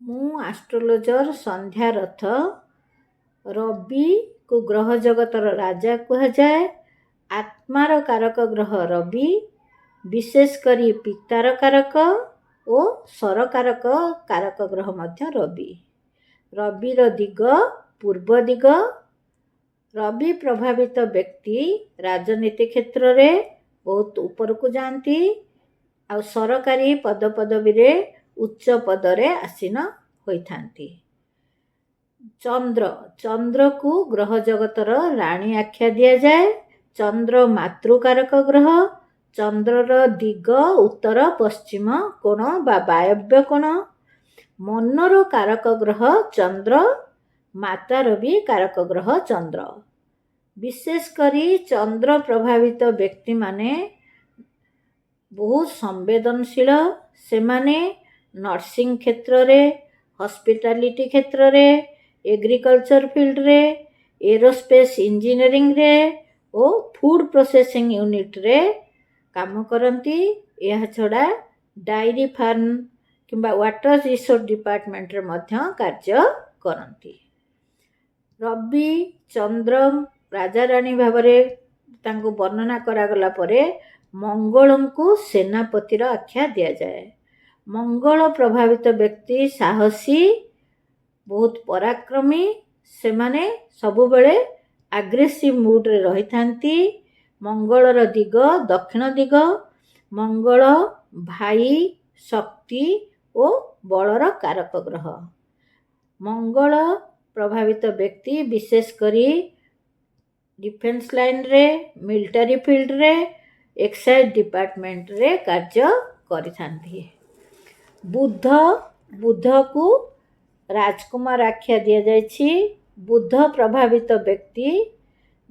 ମୁଁ ଆଷ୍ଟ୍ରୋଲୋଜର ସନ୍ଧ୍ୟା ରଥ। ରବି କୁ ଗ୍ରହ ଜଗତର ରାଜା କୁହାଯାଏ। ଆତ୍ମାର କାରକ ଗ୍ରହ ରବି, ବିଶେଷ କରି ପିତାର କାରକ ଓ ସରକାରକ କାରକ ଗ୍ରହ ମଧ୍ୟ ରବି। ରବିର ଦିଗ ପୂର୍ବ ଦିଗ। ରବି ପ୍ରଭାବିତ ବ୍ୟକ୍ତି ରାଜନୀତି କ୍ଷେତ୍ରରେ ବହୁତ ଉପରକୁ ଯାଆନ୍ତି ଆଉ ସରକାରୀ ପଦପଦବୀରେ ଉଚ୍ଚ ପଦରେ ଆସୀନ ହୋଇଥାନ୍ତି। ଚନ୍ଦ୍ରକୁ ଗ୍ରହ ଜଗତର ରାଣୀ ଆଖ୍ୟା ଦିଆଯାଏ। ଚନ୍ଦ୍ର ମାତୃକାରକ ଗ୍ରହ। ଚନ୍ଦ୍ରର ଦିଗ ଉତ୍ତର ପଶ୍ଚିମ କୋଣ ବା ବାୟବ୍ୟ କୋଣ। ମନର କାରକ ଗ୍ରହ ଚନ୍ଦ୍ର, ମାତାର ବି କାରକ ଗ୍ରହ ଚନ୍ଦ୍ର। ବିଶେଷ କରି ଚନ୍ଦ୍ର ପ୍ରଭାବିତ ବ୍ୟକ୍ତିମାନେ ବହୁତ ସମ୍ବେଦନଶୀଳ। ସେମାନେ ନର୍ସିଂ କ୍ଷେତ୍ରରେ, ହସ୍ପିଟାଲିଟି କ୍ଷେତ୍ରରେ, ଏଗ୍ରିକଲଚର ଫିଲ୍ଡରେ, ଏରୋସ୍ପେସ୍ ଇଞ୍ଜିନିୟରିଂରେ ଓ ଫୁଡ୍ ପ୍ରୋସେସିଂ ୟୁନିଟ୍ରେ କାମ କରନ୍ତି। ଏହା ଛଡ଼ା ଡାଇରୀ ଫାର୍ମ କିମ୍ବା ୱାଟର ରିସୋର୍ସ ଡିପାର୍ଟମେଣ୍ଟରେ ମଧ୍ୟ କାର୍ଯ୍ୟ କରନ୍ତି। ରବି ଚନ୍ଦ୍ର ରାଜାରାଣୀ ଭାବରେ ତାଙ୍କୁ ବର୍ଣ୍ଣନା କରାଗଲା ପରେ ମଙ୍ଗଳଙ୍କୁ ସେନାପତିର ଆଖ୍ୟା ଦିଆଯାଏ। ମଙ୍ଗଳ ପ୍ରଭାବିତ ବ୍ୟକ୍ତି ସାହସୀ, ବହୁତ ପରାକ୍ରମୀ। ସେମାନେ ସବୁବେଳେ ଆଗ୍ରେସିଭ୍ ମୁଡ୍ରେ ରହିଥାନ୍ତି। ମଙ୍ଗଳର ଦିଗ ଦକ୍ଷିଣ ଦିଗ। ମଙ୍ଗଳ ଭାଇ, ଶକ୍ତି ଓ ବଳର କାରକ ଗ୍ରହ। ମଙ୍ଗଳ ପ୍ରଭାବିତ ବ୍ୟକ୍ତି ବିଶେଷ କରି ଡିଫେନ୍ସ ଲାଇନ୍ରେ, ମିଲିଟାରୀ ଫିଲ୍ଡରେ, ଏକ୍ସାଇଜ୍ ଡିପାର୍ଟମେଣ୍ଟରେ କାର୍ଯ୍ୟ କରିଥାନ୍ତି। ବୁଧକୁ ରାଜକୁମାର ଆଖ୍ୟା ଦିଆଯାଇଛି। ବୁଧ ପ୍ରଭାବିତ ବ୍ୟକ୍ତି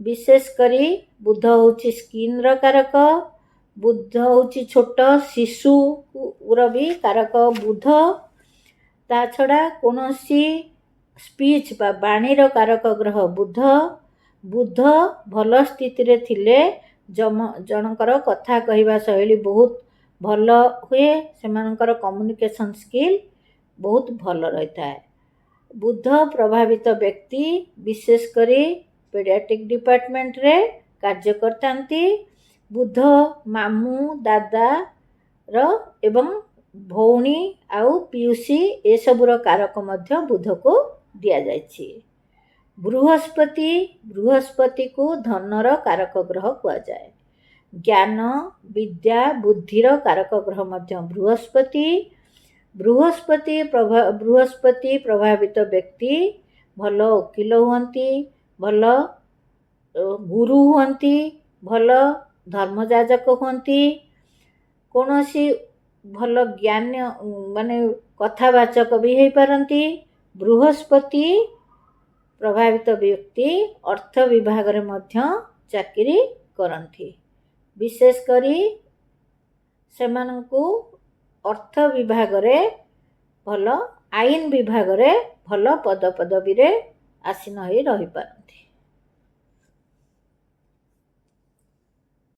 ବିଶେଷ କରି ବୁଧ ହେଉଛି ସ୍କିନ୍ର କାରକ। ବୁଧ ହେଉଛି ଛୋଟ ଶିଶୁର ବି କାରକ ବୁଧ। ତା ଛଡ଼ା କୌଣସି ସ୍ପିଚ୍ ବା ବାଣୀର କାରକ ଗ୍ରହ ବୁଧ। ବୁଧ ଭଲ ସ୍ଥିତିରେ ଥିଲେ ଜଣଙ୍କର କଥା କହିବା ଶୈଳୀ ବହୁତ ଭଲ ହୁଏ। ସେମାନଙ୍କର କମ୍ୟୁନିକେସନ୍ ସ୍କିଲ୍ ବହୁତ ଭଲ ରହିଥାଏ। ବୁଧ ପ୍ରଭାବିତ ବ୍ୟକ୍ତି ବିଶେଷ କରି ପେଡ଼ିଆଟ୍ରିକ୍ ଡିପାର୍ଟମେଣ୍ଟରେ କାର୍ଯ୍ୟ କରିଥାନ୍ତି। ବୁଧ ମାମୁଁ, ଦାଦାର ଏବଂ ଭଉଣୀ ଆଉ ପିଉସୀ ଏସବୁର କାରକ ମଧ୍ୟ ବୁଧକୁ ଦିଆଯାଇଛି। ବୃହସ୍ପତିକୁ ଧନର କାରକ ଗ୍ରହ କୁହାଯାଏ। ଜ୍ଞାନ, ବିଦ୍ୟା, ବୁଦ୍ଧିର କାରକ ଗ୍ରହ ମଧ୍ୟ ବୃହସ୍ପତି। ବୃହସ୍ପତି ପ୍ରଭାବିତ ବ୍ୟକ୍ତି ଭଲ ଓକିଲ ହୁଅନ୍ତି, ଭଲ ଗୁରୁ ହୁଅନ୍ତି, ଭଲ ଧର୍ମଯାଜକ ହୁଅନ୍ତି, କୌଣସି ଭଲ ଜ୍ଞାନ ମାନେ କଥାବାଚକ ବି ହେଇପାରନ୍ତି। ବୃହସ୍ପତି ପ୍ରଭାବିତ ବ୍ୟକ୍ତି ଅର୍ଥ ବିଭାଗରେ ମଧ୍ୟ ଚାକିରି କରନ୍ତି। ବିଶେଷ କରି ସେମାନଙ୍କୁ ଅର୍ଥ ବିଭାଗରେ ଭଲ, ଆଇନ ବିଭାଗରେ ଭଲ ପଦପଦବୀରେ ଆସୀନ ହୋଇ ରହିପାରନ୍ତି।